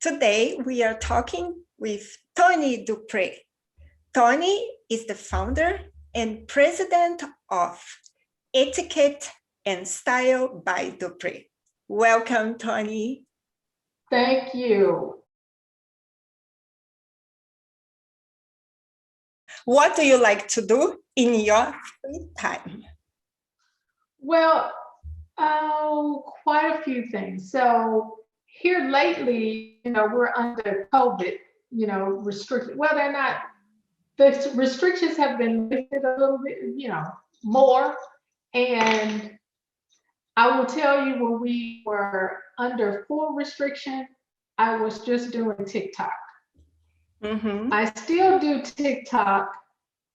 Today, we are talking with Toni Dupree. Toni is the founder and president of Etiquette and Style by Dupree. Welcome, Toni. Thank you. What do you like to do in your free time? Well, quite a few things. So here lately, we're under COVID, restricted. Well, they're not, the restrictions have been lifted a little bit, more. And I will tell you, when we were under full restriction, I was just doing TikTok. Mm-hmm. I still do TikTok,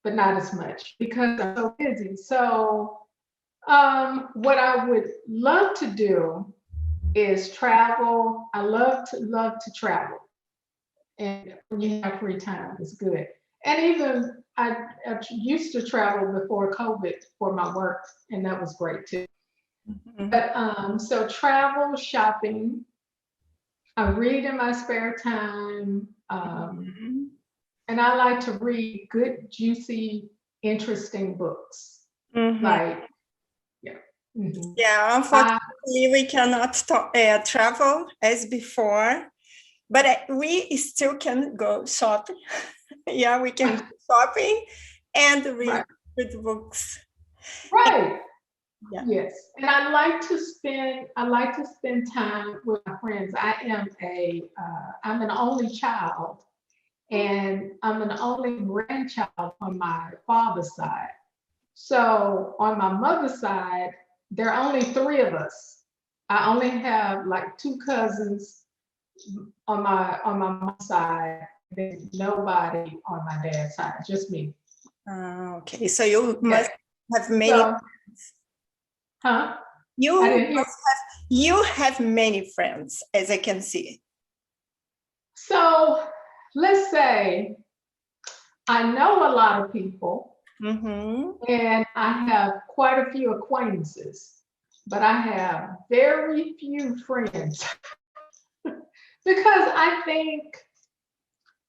but not as much because I'm so busy. So what I would love to do is travel. I love to travel. And when you have free time, it's good. And even I used to travel before COVID for my work, and that was great too. Mm-hmm. But so travel, shopping, I read in my spare time. And I like to read good, juicy, interesting books. Mm-hmm. Like, yeah. Mm-hmm. Yeah, unfortunately, we cannot travel as before, but we still can go shopping. Yeah, we can go shopping and read good books. Right. Yeah. Yes. And I like to spend time with my friends. I'm an only child, and I'm an only grandchild on my father's side. So on my mother's side, there are only three of us. I only have like two cousins on my mom's side. There's nobody on my dad's side, just me. Okay, so you must have many friends. Huh? You have many friends, as I can see. So let's say I know a lot of people. Mm-hmm. And I have quite a few acquaintances, but I have very few friends because I think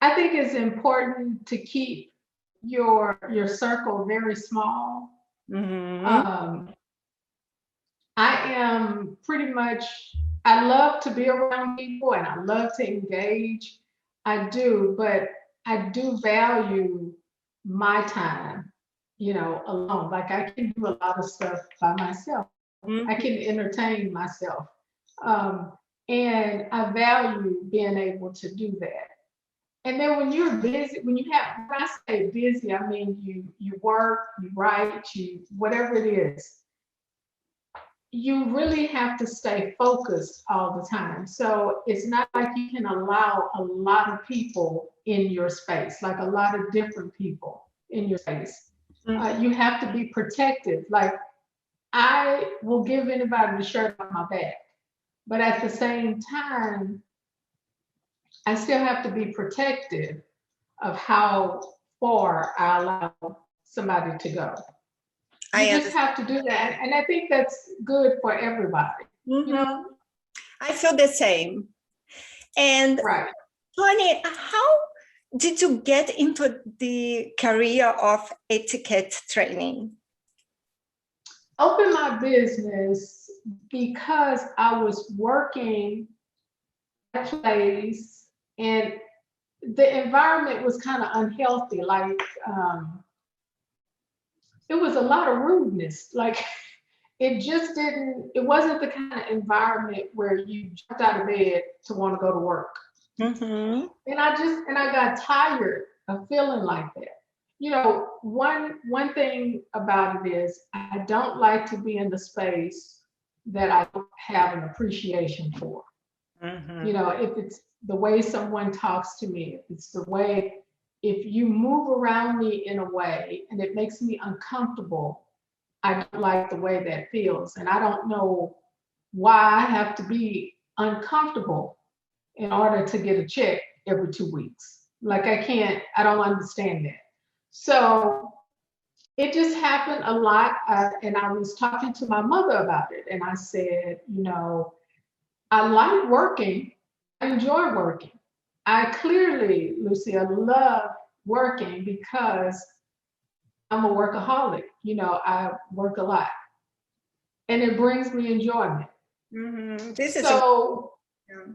it's important to keep your circle very small. Mm-hmm. I am pretty much, I love to be around people and I love to engage. I do, but I do value my time, alone. Like I can do a lot of stuff by myself. Mm-hmm. I can entertain myself. And I value being able to do that. And then when you're busy, when I say busy, I mean you work, you write, whatever it is, you really have to stay focused all the time. So it's not like you can allow a lot of people in your space, like a lot of different people in your space. Mm-hmm. You have to be protective. Like I will give anybody the shirt on my back, but at the same time, I still have to be protective of how far I allow somebody to go. You just have to do that. And I think that's good for everybody. Mm-hmm. I feel the same. And right. Toni, how did you get into the career of etiquette training? Open my business because I was working at a place and the environment was kind of unhealthy. Like it was a lot of rudeness. Like it wasn't the kind of environment where you jumped out of bed to want to go to work. Mm-hmm. And I got tired of feeling like that. One thing about it is I don't like to be in the space that I don't have an appreciation for. Mm-hmm. If it's the way someone talks to me, if you move around me in a way and it makes me uncomfortable, I don't like the way that feels. And I don't know why I have to be uncomfortable in order to get a check every 2 weeks. Like I don't understand that. So it just happened a lot. And I was talking to my mother about it. And I said, I like working, enjoy working. I clearly, Lucia, love working because I'm a workaholic. You know, I work a lot and it brings me enjoyment. This is So, yeah.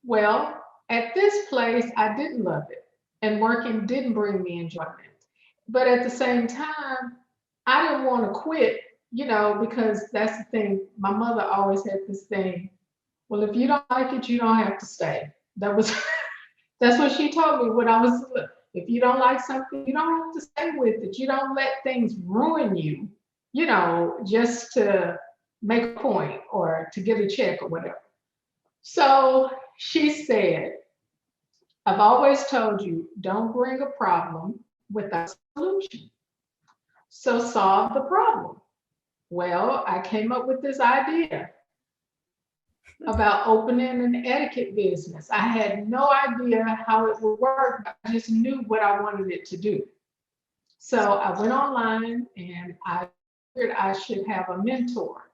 well, at this place, I didn't love it and working didn't bring me enjoyment. But at the same time, I didn't want to quit, you know, because that's the thing. My mother always had this thing. Well, if you don't like it, you don't have to stay. That was that's what she told me when I was little. If you don't like something, you don't have to stay with it. You don't let things ruin you, you know, just to make a point or to get a check or whatever. So she said, I've always told you, don't bring a problem without a solution. So solve the problem. Well, I came up with this idea about opening an etiquette business. I had no idea how it would work, but I just knew what I wanted it to do. So I went online and I figured I should have a mentor.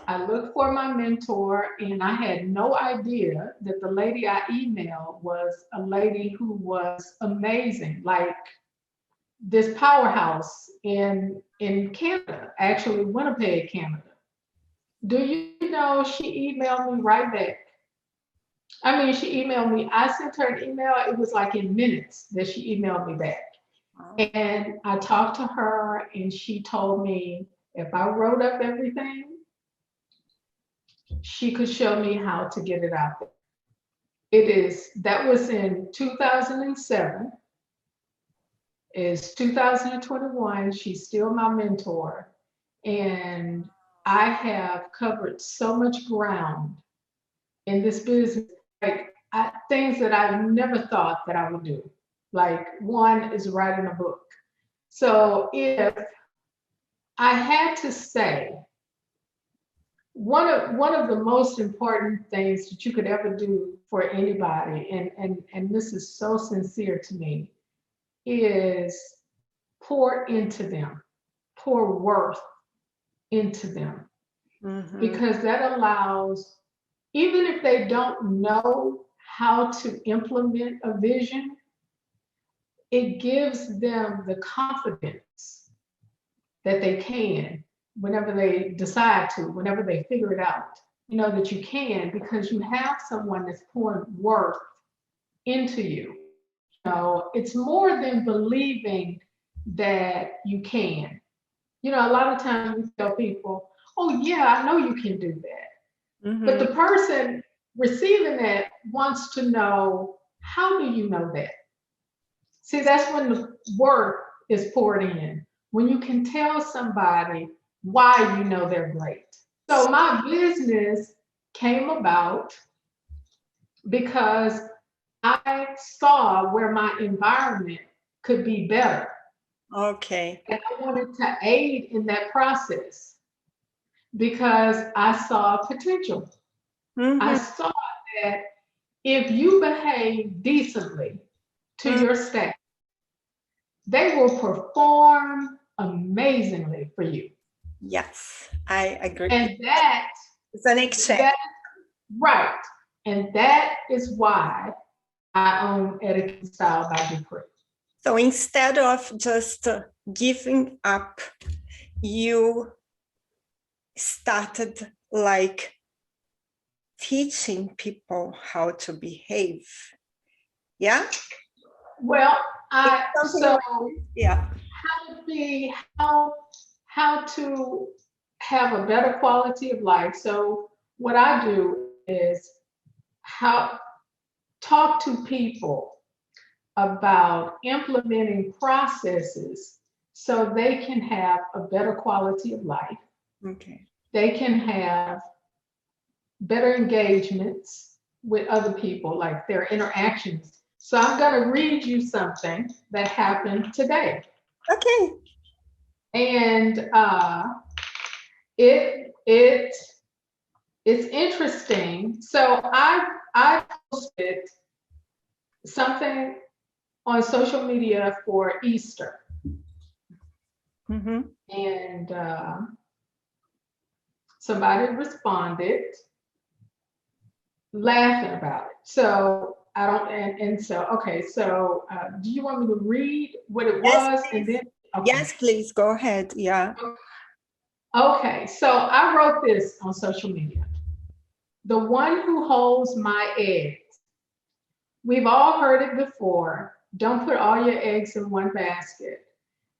I looked for my mentor and I had no idea that the lady I emailed was a lady who was amazing, like this powerhouse in Canada, actually Winnipeg, Canada. Do you know she emailed me right back? I mean, she emailed me. I sent her an email. It was like in minutes that she emailed me back. And I talked to her and she told me if I wrote up everything, she could show me how to get it out there. That was in 2007. It's 2021. She's still my mentor. And I have covered so much ground in this business, like things that I never thought that I would do. Like one is writing a book. So if I had to say, one of the most important things that you could ever do for anybody, and this is so sincere to me, is pour into them, pour worth into them. Because that allows, even if they don't know how to implement a vision, it gives them the confidence that they can whenever they decide to, whenever they figure it out, you know, that you can because you have someone that's pouring worth into you. You know, it's more than believing that you can. You know, a lot of times we tell people, oh yeah, I know you can do that. But the person receiving that wants to know, how do you know that? See, that's when the work is poured in, when you can tell somebody why you know they're great. So my business came about because I saw where my environment could be better. Okay. And I wanted to aid in that process because I saw potential. I saw that if you behave decently to your staff, they will perform amazingly for you. Yes, I agree. And that it's an exchange. That, right. And that is why I own Etiquette Style by Dupree. So instead of just giving up, you started like teaching people how to behave. Yeah? Well, yeah. How to have a better quality of life. So what I do is talk to people about implementing processes so they can have a better quality of life. Okay. They can have better engagements with other people, like their interactions. So I'm going to read you something that happened today. Okay. And it's interesting. So I posted something on social media for Easter. And somebody responded laughing about it. So I don't, and so, okay, so do you want me to read what it Yes, was and please. then, okay. Yes, please go ahead. Yeah. Okay, so I wrote this on social media. The one who holds my eggs. We've all heard it before. Don't put all your eggs in one basket.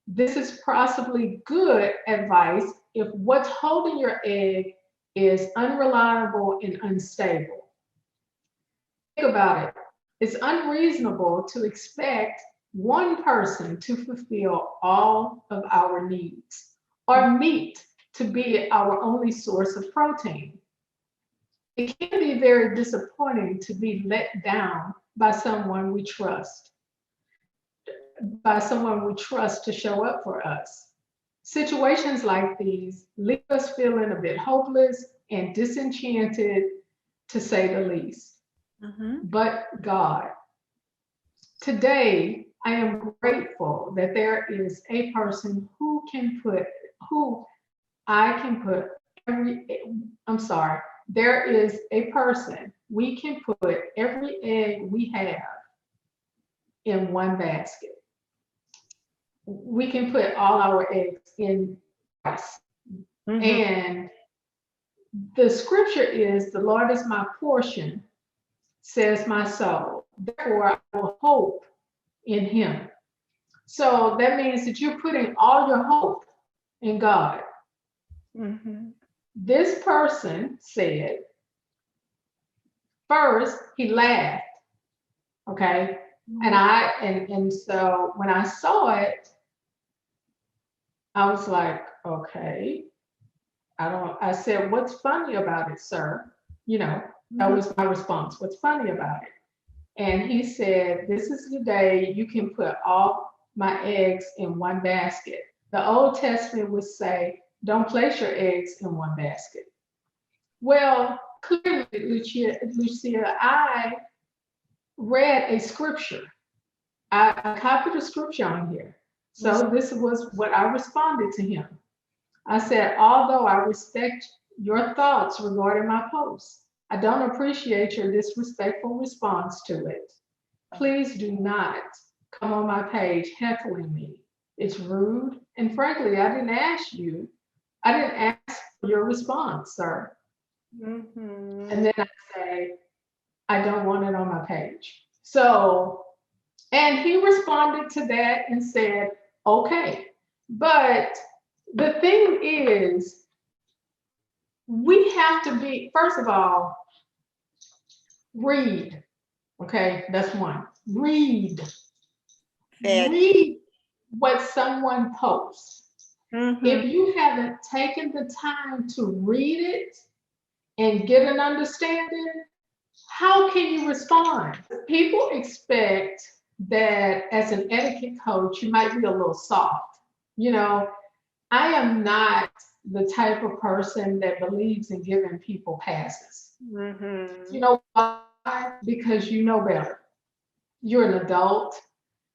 This is possibly good advice if what's holding your egg is unreliable and unstable. Think about it. It's unreasonable to expect one person to fulfill all of our needs or meat to be our only source of protein. It can be very disappointing to be let down by someone we trust, to show up for us. Situations like these leave us feeling a bit hopeless and disenchanted, to say the least. But God, today I am grateful that there is a person who I can put there is a person we can put every egg we have in one basket. We can put all our eggs in Christ. And the scripture is, the Lord is my portion, says my soul. Therefore, I will hope in him. So that means that you're putting all your hope in God. This person said, first, he laughed. Okay. And so when I saw it, I was like, okay. I said, what's funny about it, sir? That was my response. What's funny about it? And he said, this is the day you can put all my eggs in one basket. The Old Testament would say, don't place your eggs in one basket. Well, clearly, Lucia, I read a scripture. I copied a scripture on here. So this was what I responded to him. I said, although I respect your thoughts regarding my post, I don't appreciate your disrespectful response to it. Please do not come on my page heckling me. It's rude. And frankly, I didn't ask for your response, sir. And then I say, I don't want it on my page. So, and he responded to that and said, okay. But the thing is, we have to be, first of all, read. Okay, that's one. Read what someone posts. If you haven't taken the time to read it and get an understanding, how can you respond? People expect that as an etiquette coach, you might be a little soft. I am not the type of person that believes in giving people passes. You know why? Because you know better. You're an adult.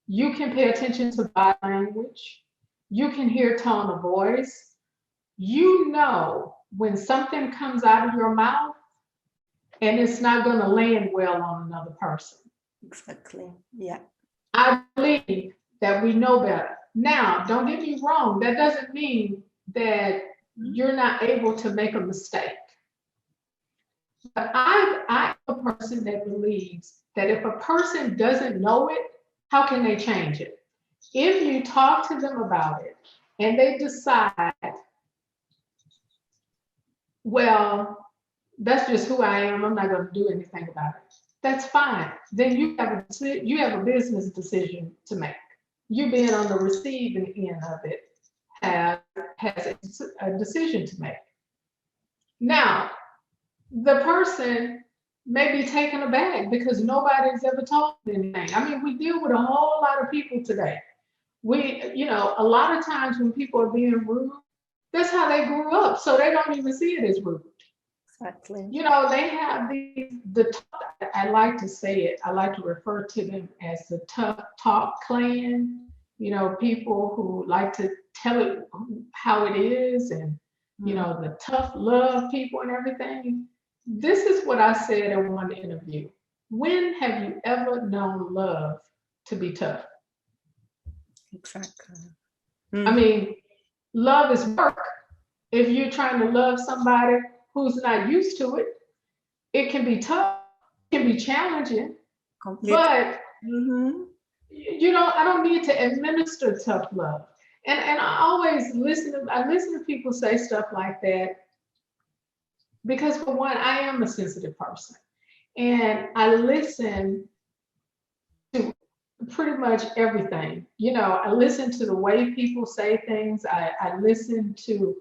You can pay attention to body language. You can hear tone of voice. You know when something comes out of your mouth and it's not going to land well on another person. Exactly. Yeah. I believe that we know better. Now, don't get me wrong. That doesn't mean that you're not able to make a mistake. But I'm a person that believes that if a person doesn't know it, how can they change it? If you talk to them about it and they decide, well, that's just who I am, I'm not going to do anything about it, that's fine. Then you have a business decision to make. You being on the receiving end of it has a decision to make. Now, the person may be taken aback because nobody's ever told them anything. I mean, we deal with a whole lot of people today. A lot of times when people are being rude, that's how they grew up. So they don't even see it as rude. Exactly. They have I like to say it, I like to refer to them as the tough talk clan. People who like to tell it how it is and, the tough love people and everything. This is what I said in one interview. When have you ever known love to be tough? Exactly. I mean, love is work. If you're trying to love somebody who's not used to it, it can be tough, it can be challenging, Complete. but Mm-hmm. I don't need to administer tough love. And I always listen to people say stuff like that because for one, I am a sensitive person. And I listen to pretty much everything. I listen to the way people say things. I listen to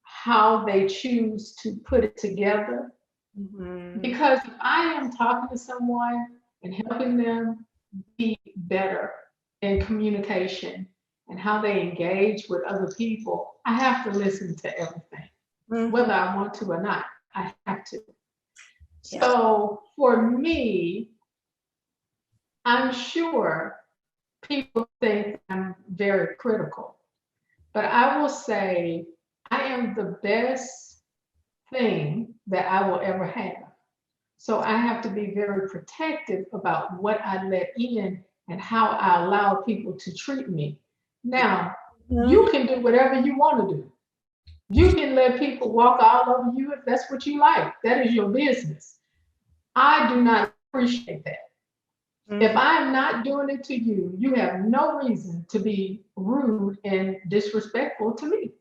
how they choose to put it together. Mm-hmm. Because if I am talking to someone and helping them be better in communication and how they engage with other people, I have to listen to everything, whether I want to or not. I have to. Yeah. So for me, I'm sure people think I'm very critical, but I will say I am the best thing that I will ever have. So I have to be very protective about what I let in and how I allow people to treat me. Now, you can do whatever you want to do. You can let people walk all over you if that's what you like. That is your business. I do not appreciate that. If I'm not doing it to you, you have no reason to be rude and disrespectful to me.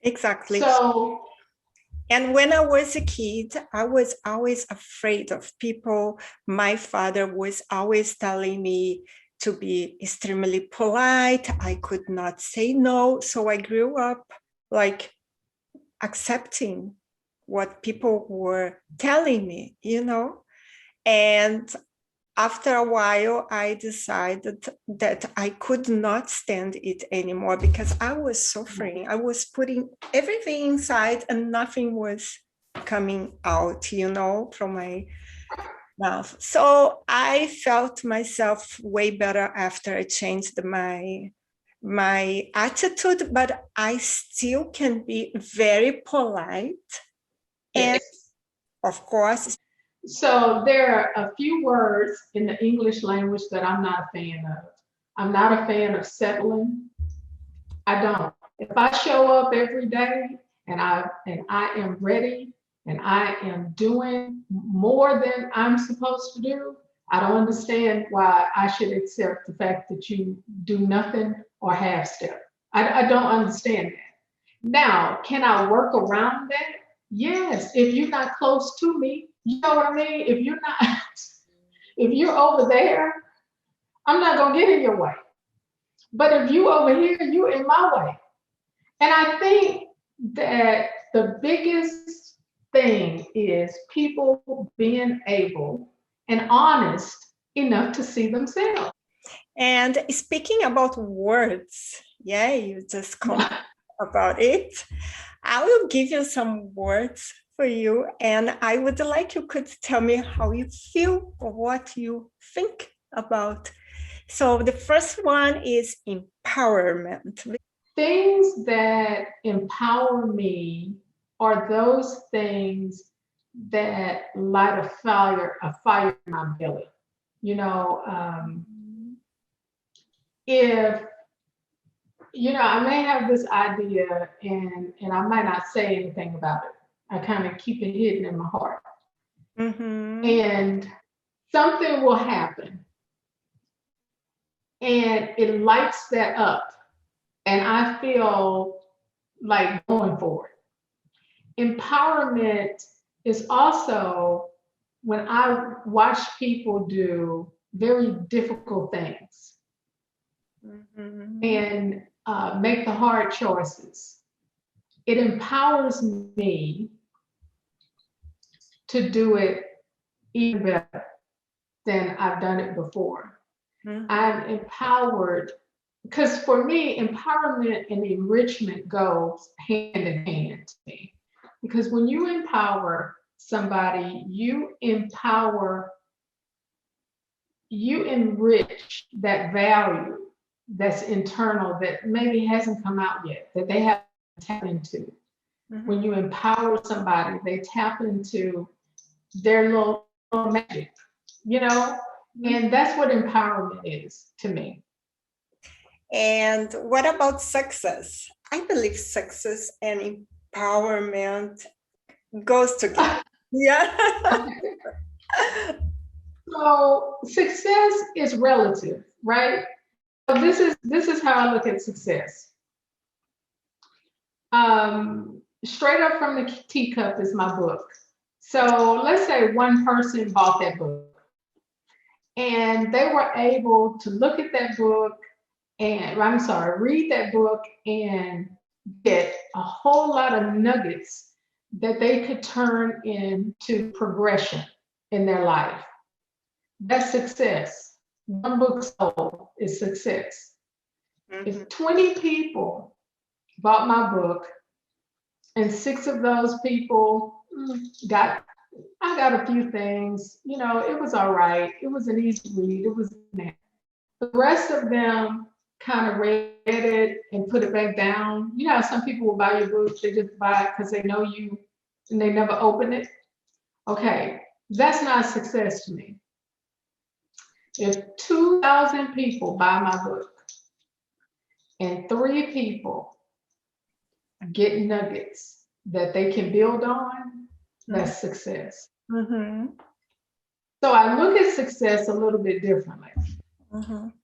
Exactly. So, and when I was a kid, I was always afraid of people. My father was always telling me to be extremely polite. I could not say no. So I grew up like accepting what people were telling me, and after a while, I decided that I could not stand it anymore because I was suffering. I was putting everything inside and nothing was coming out, from my mouth. So I felt myself way better after I changed my attitude, but I still can be very polite. yes. And of course, So there are a few words in the English language that I'm not a fan of. I'm not a fan of settling. I don't. If I show up every day and I am ready and I am doing more than I'm supposed to do, I don't understand why I should accept the fact that you do nothing or half step. I don't understand that. Now, can I work around that? Yes, if you're not close to me, you know what I mean? If you're not, if you're over there, I'm not gonna get in your way. But if you over here, you in my way. And I think that the biggest thing is people being able and honest enough to see themselves. and speaking about words, yeah, you just commented about it. I will give you some words for you, and I would like you could tell me how you feel or what you think about. So the first one is empowerment. Things that empower me are those things that light a fire in my belly. If I may have this idea and I might not say anything about it. I kind of keep it hidden in my heart. And something will happen and it lights that up and I feel like going for it. Empowerment is also when I watch people do very difficult things and make the hard choices. It empowers me to do it even better than I've done it before. I'm empowered because for me, empowerment and enrichment goes hand in hand to me. Because when you empower somebody, you enrich that value that's internal that maybe hasn't come out yet, that they haven't tapped into. When you empower somebody, they tap into their little magic, you know? And that's what empowerment is to me. And what about success? I believe success and empowerment goes together. Yeah. So success is relative, right? So this is how I look at success. Straight Up from the Teacup is my book. So let's say one person bought that book and they were able to look at that book and, read that book and get a whole lot of nuggets that they could turn into progression in their life. That's success. One book sold is success. If 20 people bought my book and 6 of those people I got a few things, you know, it was all right. It was an easy read. It was there. The rest of them kind of read it and put it back down. You know, some people will buy your book, they just buy it because they know you and they never open it. Okay, that's not success to me. If 2,000 people buy my book and 3 people get nuggets that they can build on, that's success. So I look at success a little bit differently.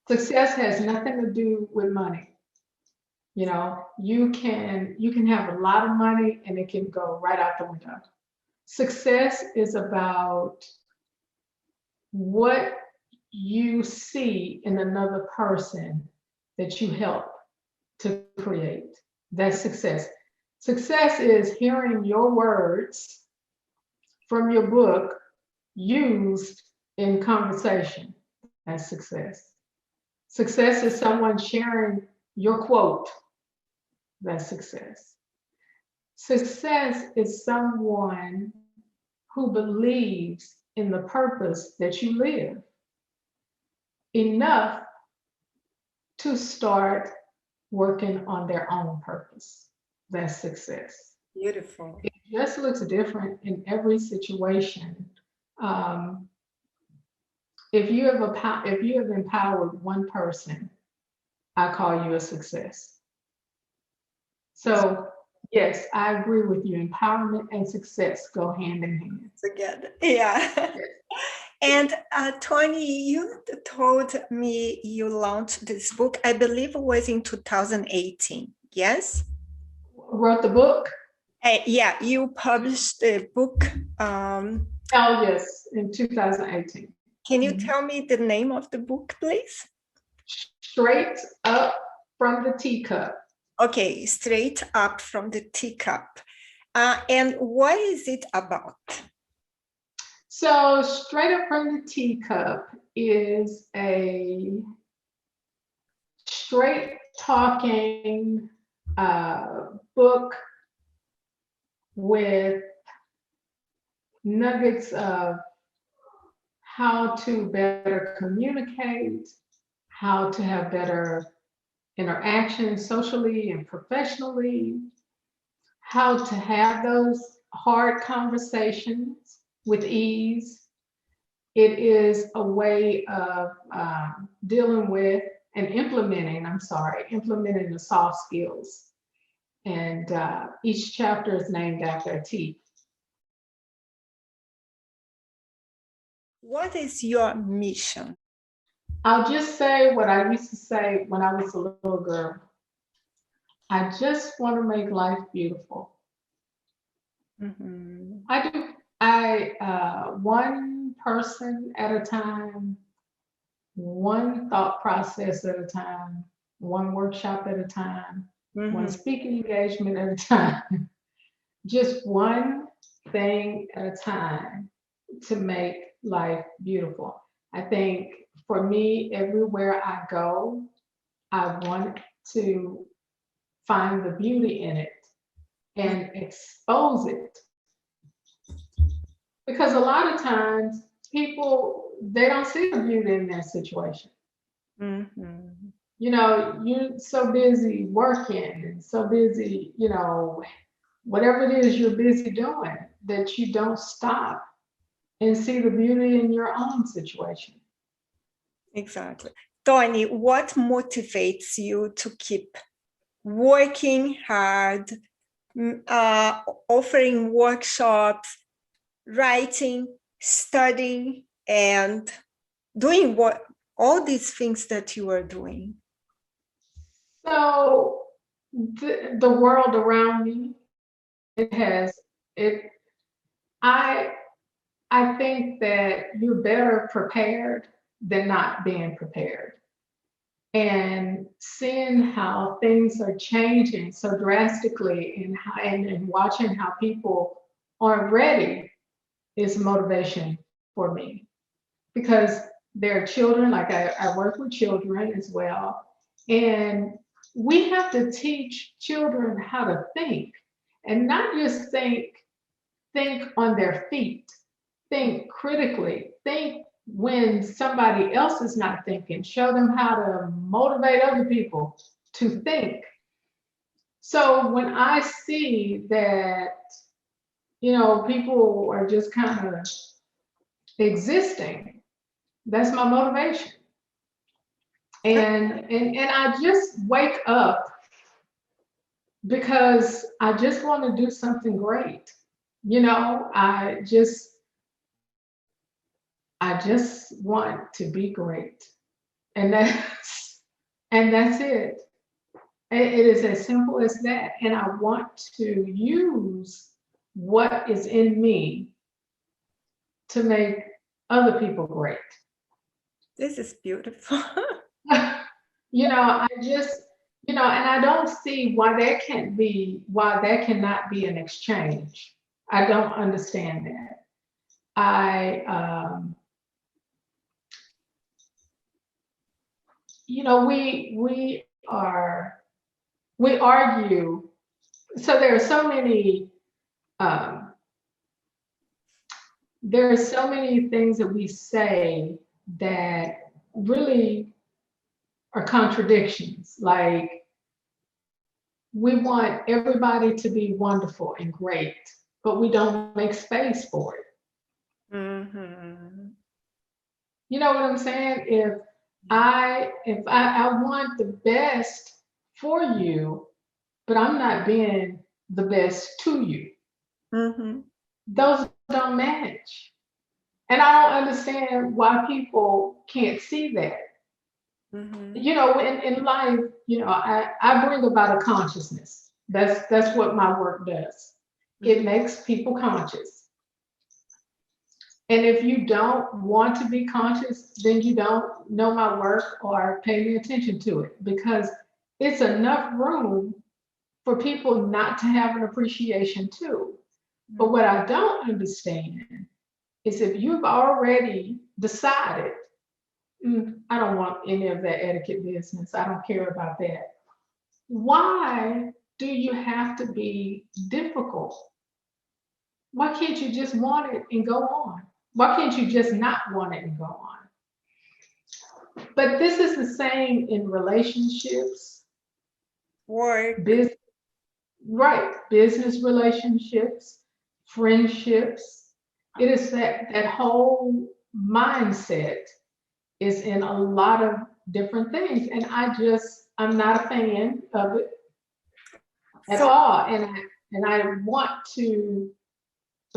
Success has nothing to do with money. You know, you can have a lot of money and it can go right out the window. Success is about what you see in another person that you help to create. That's success. Success is hearing your words from your book used in conversation. That's success. Success is someone sharing your quote. That's success. Success is someone who believes in the purpose that you live enough to start working on their own purpose. That's success. Beautiful. It just looks different in every situation. If you have empowered one person, I call you a success. So yes, I agree with you. Empowerment and success go hand in hand. Together. Yeah. And Toni, you told me you launched this book, I believe it was in 2018. Yes? Wrote the book? Yeah, you published the book. Oh, yes, in 2018. Can you tell me the name of the book, please? Straight Up from the Teacup. Okay, Straight Up from the Teacup. And what is it about? So Straight Up from the Teacup is a straight talking book with nuggets of how to better communicate, how to have better interactions socially and professionally, how to have those hard conversations with ease. It is a way of dealing with and implementing the soft skills. And each chapter is named after a tea. What is your mission? I'll just say what I used to say when I was a little girl. I just want to make life beautiful. I do. One person at a time, one thought process at a time, one workshop at a time, one speaking engagement at a time, just one thing at a time to make life beautiful. I think for me, everywhere I go, I want to find the beauty in it and expose it. Because a lot of times people, they don't see the beauty in their situation. You know, you're so busy working and so busy, you know, whatever it is you're busy doing, that you don't stop and see the beauty in your own situation. Exactly. Toni, what motivates you to keep working hard, offering workshops, writing, studying, and doing all these things that you are doing? So the world around me, it has it. I I think that you're better prepared than not being prepared. And seeing how things are changing so drastically and watching how people aren't ready is motivation for me. Because they're children, like I work with children as well. And we have to teach children how to think and not just think on their feet, think critically, think when somebody else is not thinking, show them how to motivate other people to think. So when I see that, people are just kind of existing, that's my motivation. And I just wake up because I just want to do something great. I just want to be great. And that's it. It is as simple as that. And I want to use what is in me to make other people great. This is beautiful. I just, and I don't see why that cannot be an exchange. I don't understand that. I, we argue. So um, there are so many things that we say that really are contradictions. Like, we want everybody to be wonderful and great, but we don't make space for it. Mm-hmm. You know what I'm saying? If I want the best for you, but I'm not being the best to you, Mm-hmm. those don't match. And I don't understand why people can't see that. Mm-hmm. In life, I bring about a consciousness. That's what my work does. It makes people conscious. And if you don't want to be conscious, then you don't know my work or pay any attention to it, because it's enough room for people not to have an appreciation too. But what I don't understand is if you've already decided, I don't want any of that etiquette business, I don't care about that. Why do you have to be difficult? Why can't you just want it and go on? Why can't you just not want it and go on? But this is the same in relationships, Work. business relationships, friendships. It is that whole mindset is in a lot of different things. And I'm not a fan of it at all. And I want to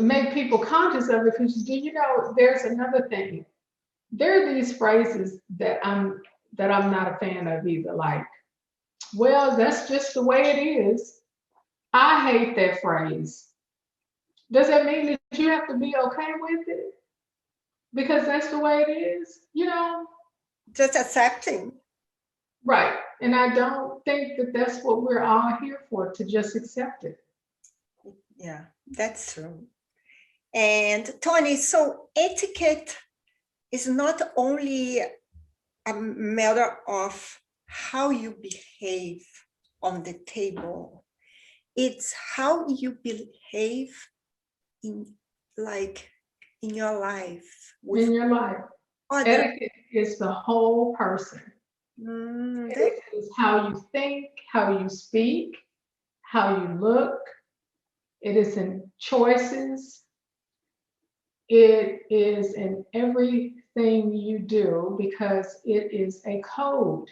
make people conscious of it, because there's another thing. There are these phrases that I'm not a fan of either. Like, well, that's just the way it is. I hate that phrase. Does that mean that you have to be okay with it? Because that's the way it is. Just accepting. Right. And I don't think that that's what we're all here for, to just accept it. Yeah, that's true. And Toni, so etiquette is not only a matter of how you behave on the table, it's how you behave in your life. In your life. Etiquette is the whole person. It is how you think, how you speak, how you look, it is in choices, it is in everything you do because it is a code.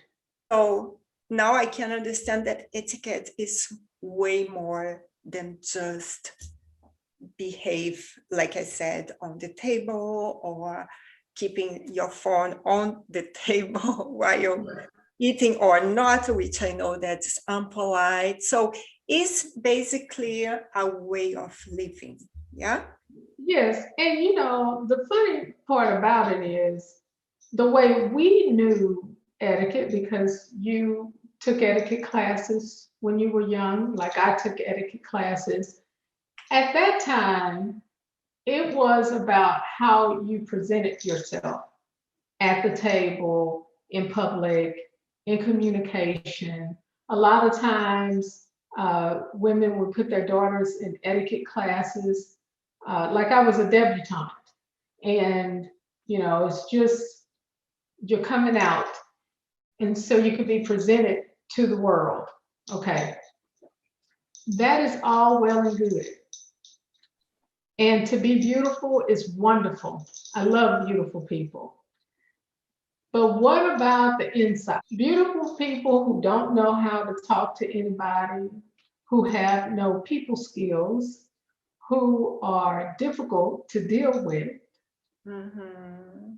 So now I can understand that etiquette is way more than just behave, like I said, on the table or keeping your phone on the table while you're eating or not, which I know that's unpolite. So it's basically a way of living. Yeah. Yes, and you know, the funny part about it is the way we knew etiquette, because you took etiquette classes when you were young, like I took etiquette classes. At that time, it was about how you presented yourself at the table, in public, in communication. A lot of times, women would put their daughters in etiquette classes. Like I was a debutante, and you know, it's just you're coming out, and so you can be presented to the world. Okay, that is all well and good. And to be beautiful is wonderful. I love beautiful people. But what about the inside? Beautiful people who don't know how to talk to anybody, who have no people skills, who are difficult to deal with, Mm-hmm.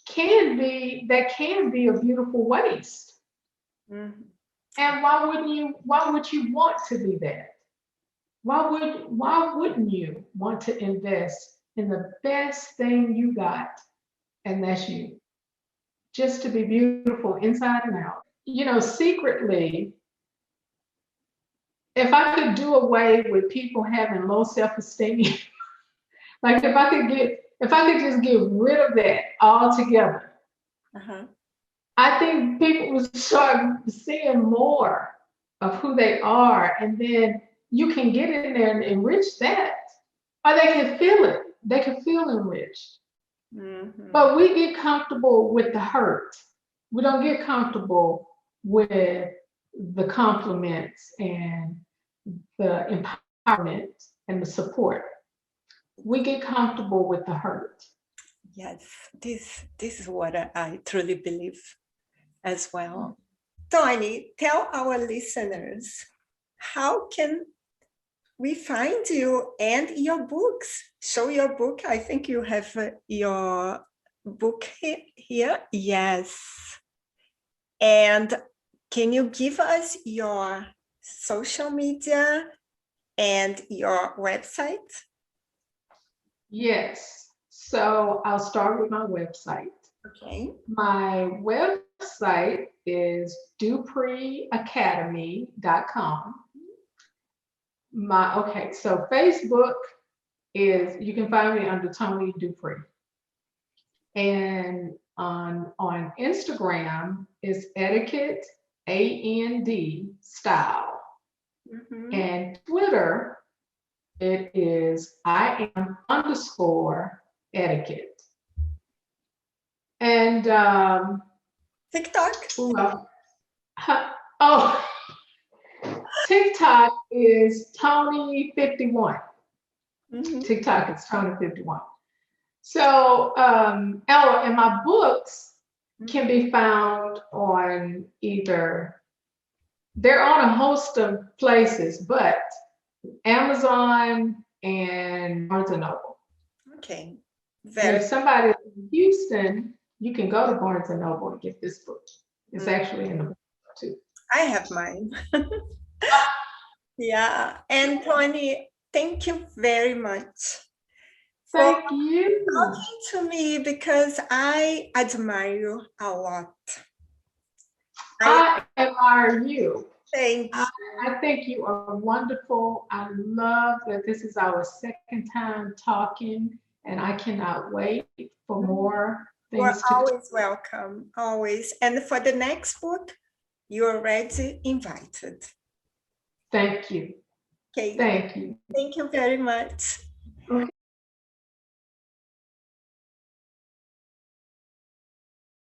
can be a beautiful waste. Mm-hmm. And why would you want to be that? Why wouldn't you want to invest in the best thing you got, and that's you? Just to be beautiful inside and out. You know, secretly, if I could do away with people having low self-esteem, like if I could just get rid of that altogether, Uh-huh. I think people would start seeing more of who they are, and then you can get in there and enrich that, or they can feel it. They can feel enriched. Mm-hmm. But we get comfortable with the hurt. We don't get comfortable with the compliments and the empowerment and the support. We get comfortable with the hurt. Yes, this is what I truly believe as well. Toni, tell our listeners, how can we find you and your books? Show your book. I think you have your book here. Yes. And can you give us your social media and your website? Yes. So I'll start with my website. Okay. My website is dupreeacademy.com. So Facebook is, you can find me under Toni Dupree. And on Instagram is etiquette and style. Mm-hmm. And Twitter, it is I am underscore etiquette. And TikTok. Oh, TikTok is Toni51. Mm-hmm. TikTok is Toni51. So, and my books can be found on they're on a host of places, but Amazon and Barnes and Noble. Okay. And if somebody's in Houston, you can go to Barnes and Noble and get this book. It's actually in the book too. I have mine. Yeah. And Toni, thank you very much. Thank you. Talking to me, because I admire you a lot. I admire you. Thanks. I think you are wonderful. I love that this is our second time talking, and I cannot wait for more things You're always welcome, always. And for the next book, you're already invited. Thank you. Okay. Thank you. Thank you very much.